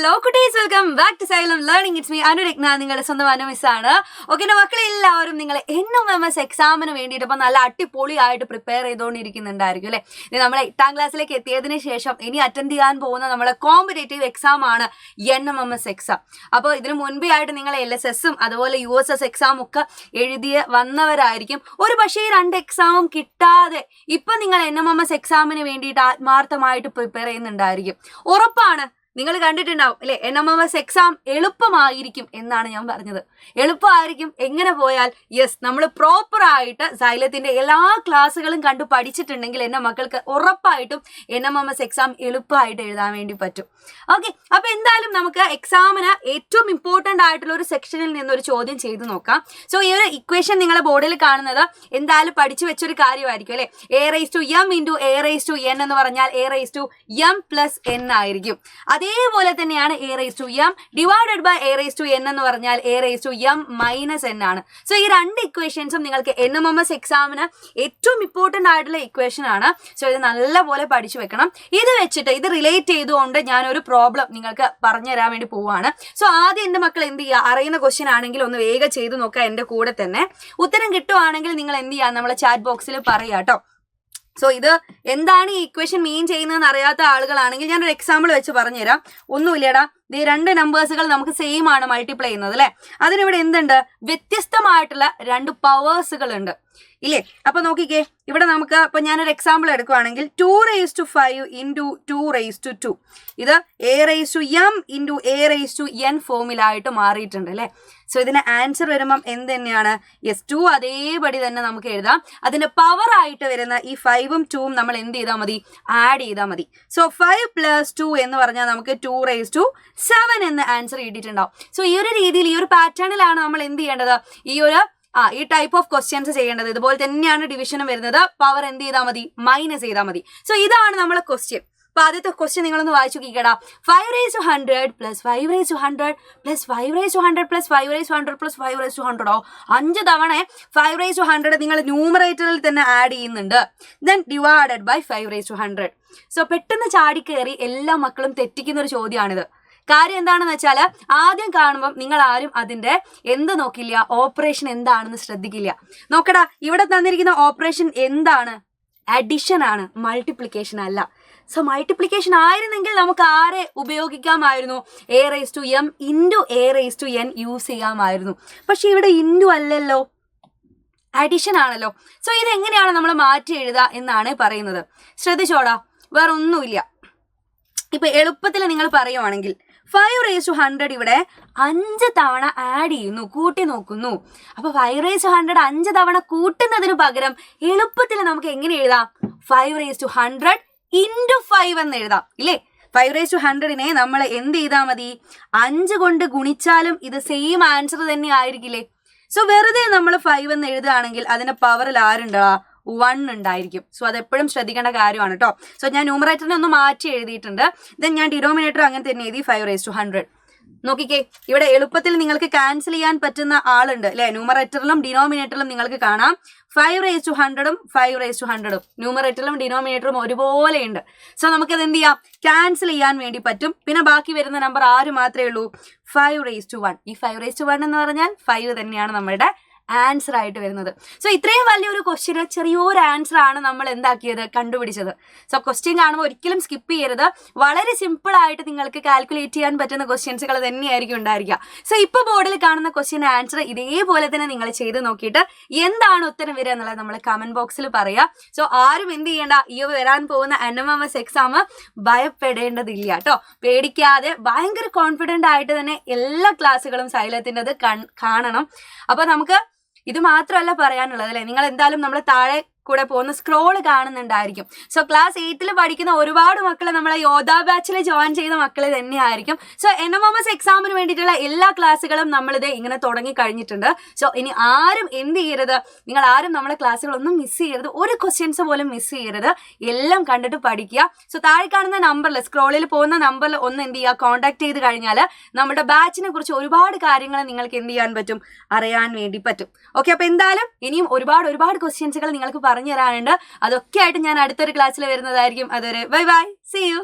Hello കുട്ടീസ്, welcome back to Xylem learning. It's me Anuragna, നിങ്ങളുടെ സ്വന്തം അനുമിസ്സാണ്. ഓക്കെ, എൻ്റെ മക്കളെ എല്ലാവരും നിങ്ങൾ NMMS എക്സാമിന് വേണ്ടിയിട്ട് ഇപ്പോൾ നല്ല അടിപൊളിയായിട്ട് പ്രിപ്പയർ ചെയ്തുകൊണ്ടിരിക്കുന്നുണ്ടായിരിക്കും അല്ലേ? നമ്മൾ 8ാം ക്ലാസ്സിലേക്ക് എത്തിയതിന് ശേഷം ഇനി അറ്റൻഡ് ചെയ്യാൻ പോകുന്ന നമ്മുടെ കോമ്പറ്റേറ്റീവ് എക്സാം ആണ് NMMS എക്സാം. അപ്പോൾ ഇതിന് മുൻപേ ആയിട്ട് നിങ്ങൾ LSSും അതുപോലെ USS എക്സാം ഒക്കെ എഴുതിയ വന്നവരായിരിക്കും. ഒരു പക്ഷേ ഈ 2 എക്സാമും കിട്ടാതെ ഇപ്പം നിങ്ങൾ NMMS എക്സാമിന് വേണ്ടിയിട്ട് ആത്മാർത്ഥമായിട്ട് പ്രിപ്പയർ ചെയ്യുന്നുണ്ടായിരിക്കും. ഉറപ്പാണ്, നിങ്ങൾ കണ്ടിട്ടുണ്ടാവും അല്ലെ, NMMS എക്സാം എളുപ്പമായിരിക്കും എന്നാണ് ഞാൻ പറഞ്ഞത്. എളുപ്പമായിരിക്കും എങ്ങനെ പോയാൽ, യെസ്, നമ്മൾ പ്രോപ്പറായിട്ട് സൈലത്തിന്റെ എല്ലാ ക്ലാസ്സുകളും കണ്ടു പഠിച്ചിട്ടുണ്ടെങ്കിൽ എൻ്റെ മക്കൾക്ക് ഉറപ്പായിട്ടും NMMS എക്സാം എളുപ്പമായിട്ട് എഴുതാൻ വേണ്ടി പറ്റും. ഓക്കെ, അപ്പൊ എന്തായാലും നമുക്ക് എക്സാമിന് ഏറ്റവും ഇമ്പോർട്ടൻ്റ് ആയിട്ടുള്ള ഒരു സെക്ഷനിൽ നിന്നൊരു ചോദ്യം ചെയ്തു നോക്കാം. സോ ഈ ഒരു ഇക്വേഷൻ നിങ്ങളെ ബോർഡിൽ കാണുന്നത് എന്തായാലും പഠിച്ചു വെച്ചൊരു കാര്യമായിരിക്കും അല്ലെ. a⁻m × a⁻n എന്ന് പറഞ്ഞാൽ a⁻m+n ആയിരിക്കും. അതേപോലെ തന്നെയാണ് a⁻m ഡിവൈഡഡ് ബൈ a⁻n എന്ന് പറഞ്ഞാൽ a⁻m-n ആണ്. സോ ഈ 2 ഇക്വേഷൻസും നിങ്ങൾക്ക് NMMS എക്സാമിന് ഏറ്റവും ഇമ്പോർട്ടൻ്റ് ആയിട്ടുള്ള ഇക്വേഷൻ ആണ്. സോ ഇത് നല്ലപോലെ പഠിച്ചു വെക്കണം. ഇത് വെച്ചിട്ട് ഇത് റിലേറ്റ് ചെയ്തുകൊണ്ട് ഞാനൊരു പ്രോബ്ലം നിങ്ങൾക്ക് പറഞ്ഞു തരാൻ വേണ്ടി പോവുകയാണ്. സോ ആദ്യം എൻ്റെ മക്കൾ എന്ത് ചെയ്യുക, അറിയുന്ന ക്വസ്റ്റ്യൻ ആണെങ്കിൽ ഒന്ന് വേഗം ചെയ്ത് നോക്കുക. എൻ്റെ കൂടെ തന്നെ ഉത്തരം കിട്ടുവാണെങ്കിൽ നിങ്ങൾ എന്ത് ചെയ്യുക, നമ്മളെ ചാറ്റ് ബോക്സിൽ പറയുക കേട്ടോ. സോ ഇത് എന്താണ് ഈ ഇക്വേഷൻ മീൻ ചെയ്യുന്നതെന്ന് അറിയാത്ത ആളുകളാണെങ്കിൽ ഞാനൊരു എക്സാമ്പിൾ വെച്ച് പറഞ്ഞുതരാം. ഒന്നുമില്ലടാ, ഈ 2 നമ്പേഴ്സുകൾ നമുക്ക് സെയിം ആണ് മൾട്ടിപ്ലൈ ചെയ്യുന്നത് അല്ലെ. അതിനിവിടെ എന്തുണ്ട്, വ്യത്യസ്തമായിട്ടുള്ള 2 പവേഴ്സുകൾ ഉണ്ട് ഇല്ലേ. അപ്പൊ നോക്കിക്കേ, ഇവിടെ നമുക്ക് ഇപ്പൊ ഞാനൊരു എക്സാമ്പിൾ എടുക്കുവാണെങ്കിൽ 2⁵ ഇൻറ്റു 2⁵2 ഇത് a⁻m ഇൻറ്റു a⁻n ഫോമിലായിട്ട് മാറിയിട്ടുണ്ട് അല്ലെ. സോ ഇതിന് ആൻസർ വരുമ്പം എന്ത് തന്നെയാണ്, യെസ്, 2 അതേപടി തന്നെ നമുക്ക് എഴുതാം. അതിന്റെ പവർ ആയിട്ട് വരുന്ന ഈ 5ഉം 2ഉം നമ്മൾ എന്ത് ചെയ്താൽ മതി, ആഡ് ചെയ്താൽ മതി. സോ 5 + 2 എന്ന് പറഞ്ഞാൽ നമുക്ക് 2⁻7 എന്ന ആൻസർ കിട്ടിയിട്ടുണ്ടാവും. സോ ഈ ഒരു രീതിയിൽ, ഈ ഒരു പാറ്റേണിലാണ് നമ്മൾ എന്ത് ചെയ്യേണ്ടത്, ഈ ടൈപ്പ് ഓഫ് ക്വസ്റ്റ്യൻസ് ചെയ്യേണ്ടത്. ഇതുപോലെ തന്നെയാണ് ഡിവിഷനും വരുന്നത്. പവർ എന്ത് ചെയ്താൽ മതി, മൈനസ് ചെയ്താൽ മതി. സോ ഇതാണ് നമ്മളെ ക്വസ്റ്റ്യൻ. അപ്പൊ ആദ്യത്തെ ക്വസ്റ്റ്യൻ നിങ്ങളൊന്ന് വായിച്ചു നോക്കിക്കടാ. 5⁻100 + 5⁻100 + 5⁻100 + 5⁻100 + 5⁻100 5 തവണ 5⁻100 നിങ്ങൾ ന്യൂമറേറ്ററിൽ തന്നെ ആഡ് ചെയ്യുന്നുണ്ട്. Then divided by 5⁻100. സോ പെട്ടെന്ന് ചാടിക്കേറി എല്ലാ മക്കളും തെറ്റിക്കുന്ന ഒരു ചോദ്യമാണിത്. കാര്യം എന്താണെന്ന് വെച്ചാൽ, ആദ്യം കാണുമ്പോൾ നിങ്ങൾ ആരും അതിന്റെ എന്ത് നോക്കില്ല, ഓപ്പറേഷൻ എന്താണെന്ന് ശ്രദ്ധിക്കില്ല. നോക്കടാ, ഇവിടെ തന്നിരിക്കുന്ന ഓപ്പറേഷൻ എന്താണ്, അഡിഷൻ ആണ്, മൾട്ടിപ്ലിക്കേഷൻ അല്ല. സോ മൾട്ടിപ്ലിക്കേഷൻ ആയിരുന്നെങ്കിൽ നമുക്ക് ആരെ ഉപയോഗിക്കാമായിരുന്നു, a⁻m ഇൻറ്റു a⁻n യൂസ് ചെയ്യാമായിരുന്നു. പക്ഷെ ഇവിടെ ഇൻറ്റു അല്ലല്ലോ, അഡിഷൻ ആണല്ലോ. സോ ഇതെങ്ങനെയാണ് നമ്മൾ മാറ്റി എഴുതുക എന്നാണ് പറയുന്നത്. ശ്രദ്ധിച്ചോടാ, വേറെ ഒന്നുമില്ല. ഇപ്പൊ എളുപ്പത്തിൽ നിങ്ങൾ പറയുവാണെങ്കിൽ 5⁻100 ഇവിടെ 5 തവണ ആഡ് ചെയ്യുന്നു, കൂട്ടി നോക്കുന്നു. അപ്പൊ 5⁻100 5 തവണ കൂട്ടുന്നതിന് പകരം എളുപ്പത്തിൽ നമുക്ക് എങ്ങനെ എഴുതാം, 5⁻100 ഇൻറ്റു 5 എന്ന് എഴുതാം ഇല്ലേ. 5⁻100നെ നമ്മൾ എന്ത് ചെയ്താൽ മതി, 5 കൊണ്ട് ഗുണിച്ചാലും ഇത് സെയിം ആൻസർ തന്നെ ആയിരിക്കില്ലേ. സോ വെറുതെ നമ്മൾ 5 എന്ന് എഴുതുകയാണെങ്കിൽ അതിന്റെ പവറിൽ ആരുണ്ടാ, 1 ഉണ്ടായിരിക്കും. സോ അതെപ്പോഴും ശ്രദ്ധിക്കേണ്ട കാര്യമാണ് കേട്ടോ. സോ ഞാൻ ന്യൂമറേറ്ററിനെ ഒന്ന് മാറ്റി എഴുതിയിട്ടുണ്ട്. ദെൻ ഞാൻ ഡിനോമിനേറ്റർ അങ്ങനെ തന്നെ എഴുതി 5⁻100. നോക്കിക്കേ, ഇവിടെ എളുപ്പത്തിൽ നിങ്ങൾക്ക് ക്യാൻസൽ ചെയ്യാൻ പറ്റുന്ന ആളുണ്ട് അല്ലെ. ന്യൂമറേറ്ററിലും ഡിനോമിനേറ്ററിലും നിങ്ങൾക്ക് കാണാം 5⁻100ഉം 5⁻100ഉം ന്യൂമറേറ്ററിലും ഡിനോമിനേറ്ററും ഒരുപോലെ ഉണ്ട്. സോ നമുക്കത് എന്ത് ചെയ്യാം, ക്യാൻസൽ ചെയ്യാൻ വേണ്ടി പറ്റും. പിന്നെ ബാക്കി വരുന്ന നമ്പർ ആര് മാത്രമേ ഉള്ളൂ, 5⁻1. ഈ 5⁻1 എന്ന് പറഞ്ഞാൽ 5 തന്നെയാണ് നമ്മുടെ ആൻസർ ആയിട്ട് വരുന്നത്. സോ ഇത്രയും വലിയൊരു ക്വസ്റ്റ്യന് ചെറിയൊരു ആൻസർ ആണ് നമ്മൾ എന്താക്കിയത്, കണ്ടുപിടിച്ചത്. സോ ക്വസ്റ്റ്യൻ കാണുമ്പോൾ ഒരിക്കലും സ്കിപ്പ് ചെയ്യരുത്. വളരെ സിമ്പിൾ ആയിട്ട് നിങ്ങൾക്ക് കാൽക്കുലേറ്റ് ചെയ്യാൻ പറ്റുന്ന ക്വസ്റ്റ്യൻസുകൾ തന്നെയായിരിക്കും ഉണ്ടായിരിക്കുക. സോ ഇപ്പോൾ ബോർഡിൽ കാണുന്ന ക്വസ്റ്റ്യൻ ആൻസർ ഇതേപോലെ തന്നെ നിങ്ങൾ ചെയ്ത് നോക്കിയിട്ട് എന്താണ് ഉത്തരം വരിക എന്നുള്ളത് നമ്മൾ കമന്റ് ബോക്സിൽ പറയുക. സോ ആരും എന്ത് ചെയ്യേണ്ട, ഈ വരാൻ പോകുന്ന NMMS എക്സാം ഭയപ്പെടേണ്ടതില്ല കേട്ടോ. പേടിക്കാതെ ഭയങ്കര കോൺഫിഡന്റ് ആയിട്ട് തന്നെ എല്ലാ ക്ലാസ്സുകളും സൈലത്തിൻ്റെത് കാണണം. അപ്പൊ നമുക്ക് ഇത് മാത്രമല്ല പറയാനുള്ളത് അല്ലെ. നിങ്ങൾ എന്തായാലും നമ്മൾ താഴെ കൂടെ പോകുന്ന സ്ക്രോൾ കാണുന്നുണ്ടായിരിക്കും. സോ ക്ലാസ് 8ൽ പഠിക്കുന്ന ഒരുപാട് മക്കൾ നമ്മളെ യോധ ബാച്ചിൽ ജോയിൻ ചെയ്ത മക്കൾ തന്നെയായിരിക്കും. സോ NMMS എക്സാമിന് വേണ്ടിയിട്ടുള്ള എല്ലാ ക്ലാസ്സുകളും നമ്മളിത് ഇങ്ങനെ തുടങ്ങി കഴിഞ്ഞിട്ടുണ്ട്. സോ ഇനി ആരും എന്ത് ചെയ്യരുത്, നിങ്ങൾ ആരും നമ്മളെ ക്ലാസ്സുകളൊന്നും മിസ് ചെയ്യരുത്, ഒരു ക്വസ്റ്റ്യൻസ് പോലും മിസ് ചെയ്യരുത്. എല്ലാം കണ്ടിട്ട് പഠിക്കുക. സോ താഴെ കാണുന്ന നമ്പറിൽ, സ്ക്രോളിൽ പോകുന്ന നമ്പറിൽ ഒന്ന് എന്ത് ചെയ്യുക, കോൺടാക്ട് ചെയ്ത് കഴിഞ്ഞാൽ നമ്മുടെ ബാച്ചിനെ കുറിച്ച് ഒരുപാട് കാര്യങ്ങൾ നിങ്ങൾക്ക് എന്ത് ചെയ്യാൻ പറ്റും, അറിയാൻ വേണ്ടി പറ്റും. ഓക്കെ, അപ്പൊ എന്തായാലും ഇനിയും ഒരുപാട് ക്വസ്റ്റ്യൻസുകൾ നിങ്ങൾക്ക് പറഞ്ഞു തരാനുണ്ട്. അതൊക്കെ ആയിട്ട് ഞാൻ അടുത്തൊരു ക്ലാസ്സിൽ വരുന്നതായിരിക്കും. അതുവരെ ബൈ ബൈ, സീ യു.